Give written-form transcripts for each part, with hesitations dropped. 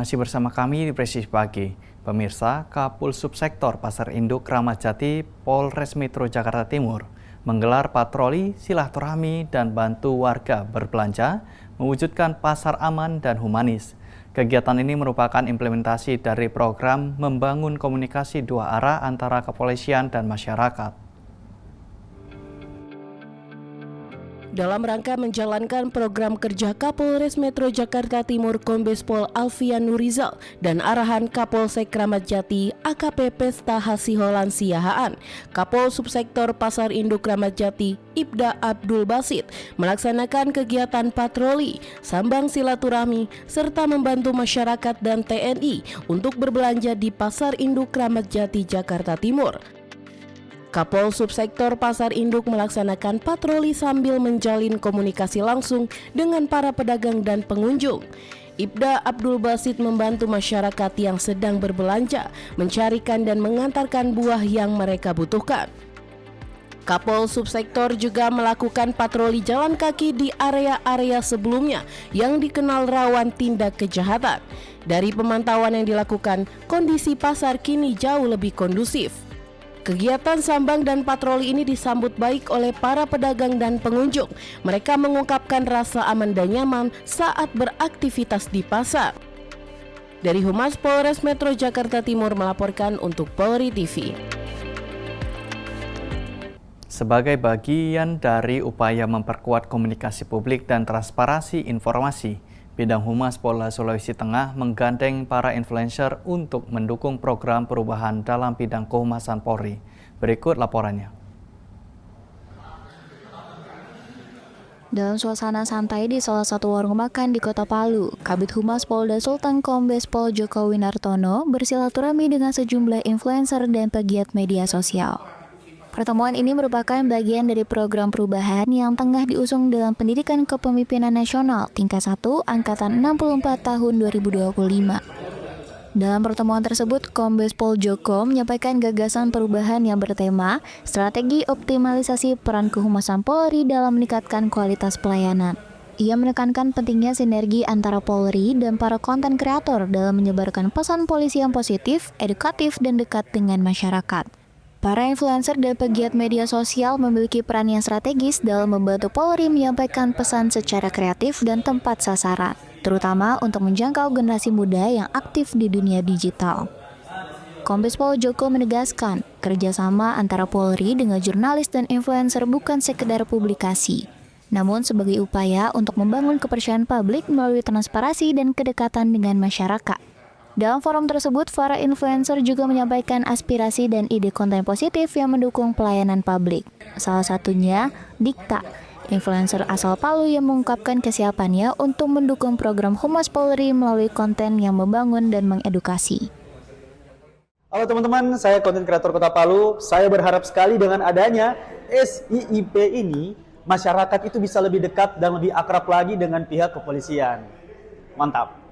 Masih bersama kami di Presisi Pagi. Pemirsa, Kapul Subsektor Pasar Induk Kramat Jati Polres Metro Jakarta Timur menggelar patroli silaturahmi dan bantu warga berbelanja mewujudkan pasar aman dan humanis. Kegiatan ini merupakan implementasi dari program membangun komunikasi dua arah antara kepolisian dan masyarakat. Dalam rangka menjalankan program kerja Kapolres Metro Jakarta Timur Kombes Pol Alfian Nurizal dan arahan Kapolsek Kramat Jati AKP Pesta Hasiholan Siahaan, Kapol Subsektor Pasar Induk Kramat Jati Ibda Abdul Basit melaksanakan kegiatan patroli, sambang silaturahmi, serta membantu masyarakat dan TNI untuk berbelanja di Pasar Induk Kramat Jati Jakarta Timur. Kapol Subsektor Pasar Induk melaksanakan patroli sambil menjalin komunikasi langsung dengan para pedagang dan pengunjung. Ibda Abdul Basit membantu masyarakat yang sedang berbelanja, mencarikan dan mengantarkan buah yang mereka butuhkan. Kapol Subsektor juga melakukan patroli jalan kaki di area-area sebelumnya yang dikenal rawan tindak kejahatan. Dari pemantauan yang dilakukan, kondisi pasar kini jauh lebih kondusif. Kegiatan sambang dan patroli ini disambut baik oleh para pedagang dan pengunjung. Mereka mengungkapkan rasa aman dan nyaman saat beraktivitas di pasar. Dari Humas Polres Metro Jakarta Timur melaporkan untuk Polri TV. Sebagai bagian dari upaya memperkuat komunikasi publik dan transparansi informasi, Bidang Humas Polda Sulawesi Tengah menggandeng para influencer untuk mendukung program perubahan dalam bidang kehumasan Polri. Berikut laporannya. Dalam suasana santai di salah satu warung makan di Kota Palu, Kabid Humas Polda Sulteng Kombes Pol Joko Winartono bersilaturahmi dengan sejumlah influencer dan pegiat media sosial. Pertemuan ini merupakan bagian dari program perubahan yang tengah diusung dalam Pendidikan Kepemimpinan Nasional tingkat 1 Angkatan 64 tahun 2025. Dalam pertemuan tersebut, Kombes Pol Joko menyampaikan gagasan perubahan yang bertema strategi optimalisasi peran kehumasan Polri dalam meningkatkan kualitas pelayanan. Ia menekankan pentingnya sinergi antara Polri dan para konten kreator dalam menyebarkan pesan polisi yang positif, edukatif, dan dekat dengan masyarakat. Para influencer dan pegiat media sosial memiliki peran yang strategis dalam membantu Polri menyampaikan pesan secara kreatif dan tepat sasaran, terutama untuk menjangkau generasi muda yang aktif di dunia digital. Kombes Pol Joko menegaskan, kerjasama antara Polri dengan jurnalis dan influencer bukan sekedar publikasi, namun sebagai upaya untuk membangun kepercayaan publik melalui transparansi dan kedekatan dengan masyarakat. Dalam forum tersebut, para influencer juga menyampaikan aspirasi dan ide konten positif yang mendukung pelayanan publik. Salah satunya, Dikta, influencer asal Palu yang mengungkapkan kesiapannya untuk mendukung program Humas Polri melalui konten yang membangun dan mengedukasi. Halo teman-teman, saya konten kreator Kota Palu. Saya berharap sekali dengan adanya SIIP ini, masyarakat itu bisa lebih dekat dan lebih akrab lagi dengan pihak kepolisian. Mantap!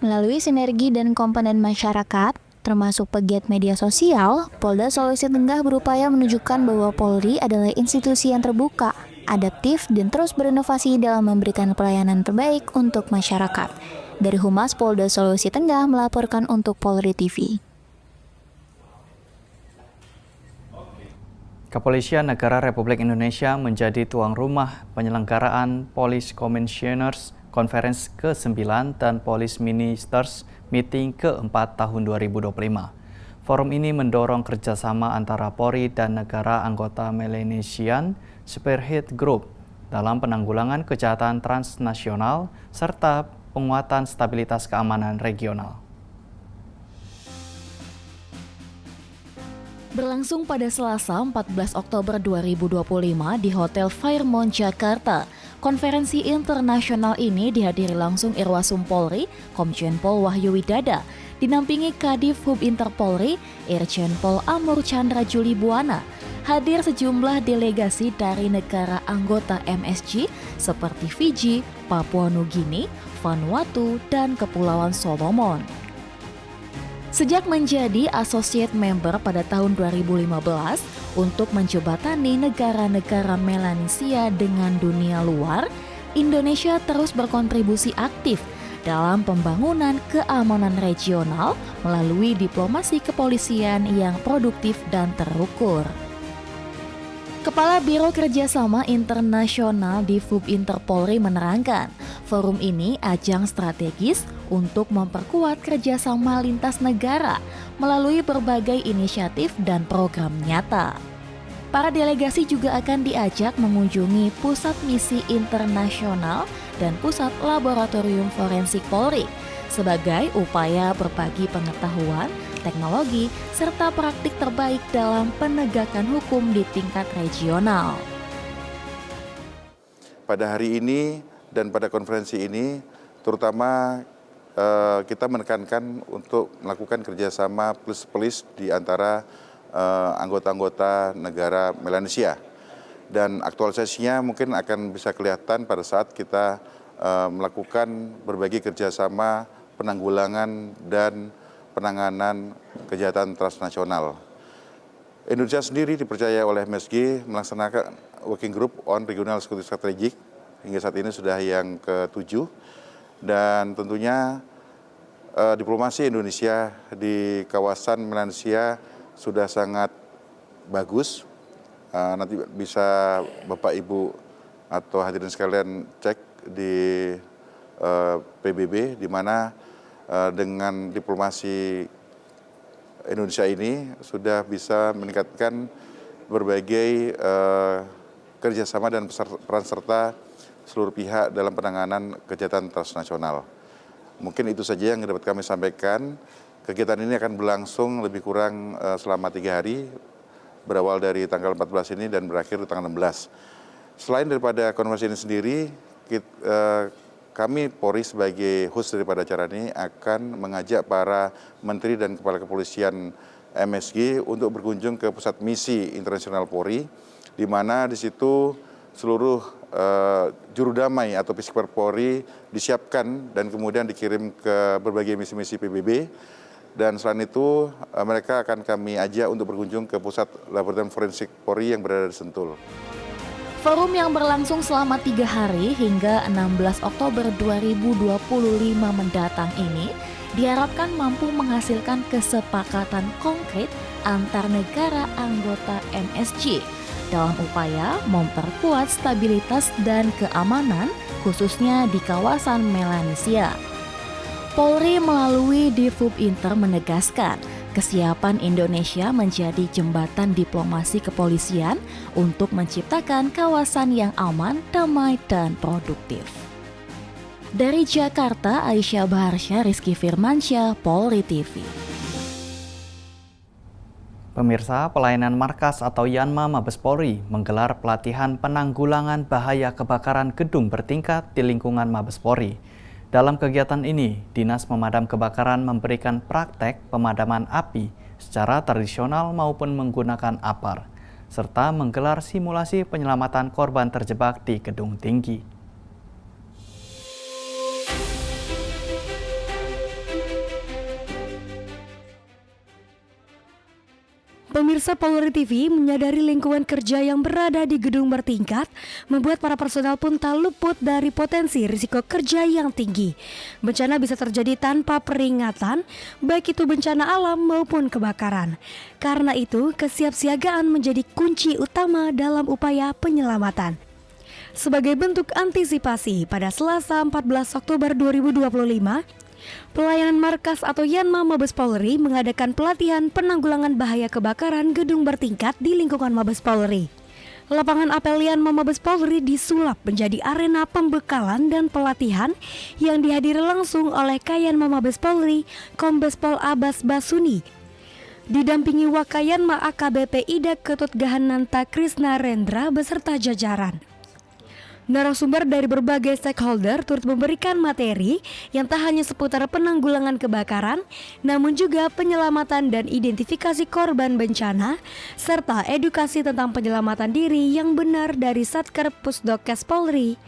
Melalui sinergi dan komponen masyarakat, termasuk pegiat media sosial, Polda Sulawesi Tengah berupaya menunjukkan bahwa Polri adalah institusi yang terbuka, adaptif, dan terus berinovasi dalam memberikan pelayanan terbaik untuk masyarakat. Dari Humas Polda Sulawesi Tengah melaporkan untuk Polri TV. Kepolisian Negara Republik Indonesia menjadi tuan rumah penyelenggaraan Police Commissioners Conference ke-9 dan Police Ministers Meeting ke-4 tahun 2025. Forum ini mendorong kerjasama antara Polri dan negara anggota Melanesian Spearhead Group dalam penanggulangan kejahatan transnasional serta penguatan stabilitas keamanan regional. Berlangsung pada Selasa 14 Oktober 2025 di Hotel Fairmont, Jakarta. Konferensi internasional ini dihadiri langsung Irwasum Polri, Komjen Pol Wahyu Widada, dinampingi Kadif Hub Interpolri, Irjen Pol Amur Chandra Juli Buana. Hadir sejumlah delegasi dari negara anggota MSG seperti Fiji, Papua Nugini, Vanuatu, dan Kepulauan Solomon. Sejak menjadi associate member pada tahun 2015 untuk menjembatani negara-negara Melanesia dengan dunia luar, Indonesia terus berkontribusi aktif dalam pembangunan keamanan regional melalui diplomasi kepolisian yang produktif dan terukur. Kepala Biro Kerjasama Internasional di FUB Interpolri menerangkan, forum ini ajang strategis untuk memperkuat kerjasama lintas negara melalui berbagai inisiatif dan program nyata. Para delegasi juga akan diajak mengunjungi pusat misi internasional dan pusat laboratorium forensik Polri sebagai upaya berbagi pengetahuan, teknologi, serta praktik terbaik dalam penegakan hukum di tingkat regional. Pada hari ini dan pada konferensi ini, terutama kita menekankan untuk melakukan kerjasama plus-plus di antara anggota-anggota negara Melanesia. Dan aktualisasinya mungkin akan bisa kelihatan pada saat kita melakukan berbagai kerjasama penanggulangan dan penanganan kejahatan transnasional. Indonesia sendiri dipercaya oleh MSG melaksanakan Working Group on Regional Security Strategic, hingga saat ini sudah yang ke-7, dan tentunya diplomasi Indonesia di kawasan Melanesia sudah sangat bagus. Nanti bisa Bapak Ibu atau hadirin sekalian cek di PBB, di mana dengan diplomasi Indonesia ini sudah bisa meningkatkan berbagai kerjasama dan peran serta seluruh pihak dalam penanganan kejahatan transnasional. Mungkin itu saja yang dapat kami sampaikan. Kegiatan ini akan berlangsung lebih kurang selama 3 hari, berawal dari tanggal 14 ini dan berakhir di tanggal 16. Selain daripada konferensi ini sendiri, kami Polri sebagai host daripada acara ini akan mengajak para menteri dan kepala kepolisian MSG untuk berkunjung ke pusat misi internasional Polri, di mana di situ seluruh juru damai atau peacekeeper Polri disiapkan dan kemudian dikirim ke berbagai misi-misi PBB. Dan selain itu mereka akan kami ajak untuk berkunjung ke pusat laboratorium forensik Polri yang berada di Sentul. Forum yang berlangsung selama 3 hari hingga 16 Oktober 2025 mendatang ini diharapkan mampu menghasilkan kesepakatan konkret antar negara anggota MSG dalam upaya memperkuat stabilitas dan keamanan khususnya di kawasan Melanesia. Polri melalui Divub Inter menegaskan kesiapan Indonesia menjadi jembatan diplomasi kepolisian untuk menciptakan kawasan yang aman, damai, dan produktif. Dari Jakarta, Aisyah Baharsya, Rizky Firmansyah, Polri TV. Pemirsa, pelayanan markas atau Yanma Mabes Polri menggelar pelatihan penanggulangan bahaya kebakaran gedung bertingkat di lingkungan Mabes Polri. Dalam kegiatan ini, Dinas Pemadam Kebakaran memberikan praktek pemadaman api secara tradisional maupun menggunakan APAR, serta menggelar simulasi penyelamatan korban terjebak di gedung tinggi. Pemirsa Polri TV menyadari lingkungan kerja yang berada di gedung bertingkat membuat para personel pun tak luput dari potensi risiko kerja yang tinggi. Bencana bisa terjadi tanpa peringatan, baik itu bencana alam maupun kebakaran. Karena itu, kesiapsiagaan menjadi kunci utama dalam upaya penyelamatan. Sebagai bentuk antisipasi, pada Selasa 14 Oktober 2025, Pelayanan Markas atau Yanma Mabes Polri mengadakan pelatihan penanggulangan bahaya kebakaran gedung bertingkat di lingkungan Mabes Polri. Lapangan apel Yanma Mabes Polri disulap menjadi arena pembekalan dan pelatihan yang dihadiri langsung oleh Kayanma Mabes Polri, Kombes Pol Abbas Basuni, didampingi Wakayanma AKBP Ida Ketut Gahananta Krisna Rendra beserta jajaran. Narasumber dari berbagai stakeholder turut memberikan materi yang tak hanya seputar penanggulangan kebakaran, namun juga penyelamatan dan identifikasi korban bencana, serta edukasi tentang penyelamatan diri yang benar dari Satker Pusdokes Polri.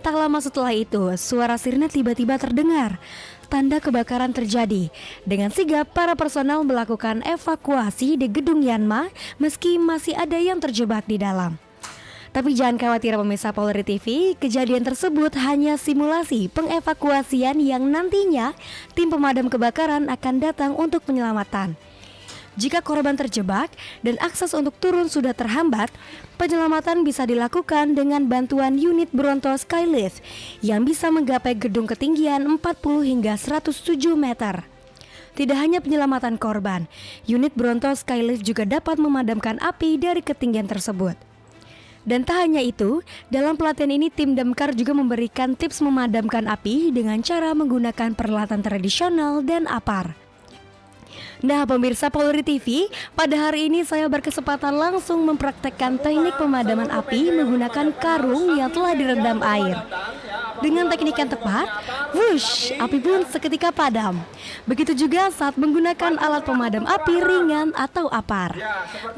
Tak lama setelah itu, suara sirine tiba-tiba terdengar. Tanda kebakaran terjadi. Dengan sigap, para personel melakukan evakuasi di gedung Yanma meski masih ada yang terjebak di dalam. Tapi jangan khawatir pemirsa Polri TV, kejadian tersebut hanya simulasi pengevakuasian yang nantinya tim pemadam kebakaran akan datang untuk penyelamatan. Jika korban terjebak dan akses untuk turun sudah terhambat, penyelamatan bisa dilakukan dengan bantuan unit Bronto Skylift yang bisa menggapai gedung ketinggian 40 hingga 107 meter. Tidak hanya penyelamatan korban, unit Bronto Skylift juga dapat memadamkan api dari ketinggian tersebut. Dan tak hanya itu, dalam pelatihan ini tim damkar juga memberikan tips memadamkan api dengan cara menggunakan peralatan tradisional dan apar. Nah pemirsa Polri TV, pada hari ini saya berkesempatan langsung mempraktekkan teknik pemadaman api menggunakan karung yang telah direndam air. Dengan teknik yang tepat, wush, api pun seketika padam. Begitu juga saat menggunakan alat pemadam api ringan atau apar.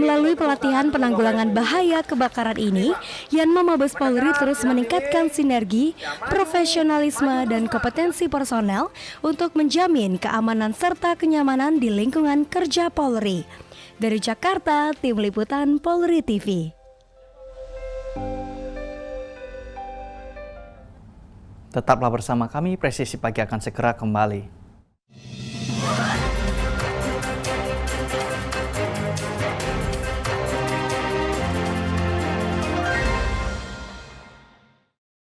Melalui pelatihan penanggulangan bahaya kebakaran ini, Yanma Mabes Polri terus meningkatkan sinergi, profesionalisme, dan kompetensi personel untuk menjamin keamanan serta kenyamanan di lingkungan kerja Polri. Dari Jakarta, Tim Liputan Polri TV. Tetaplah bersama kami, Presisi Pagi akan segera kembali.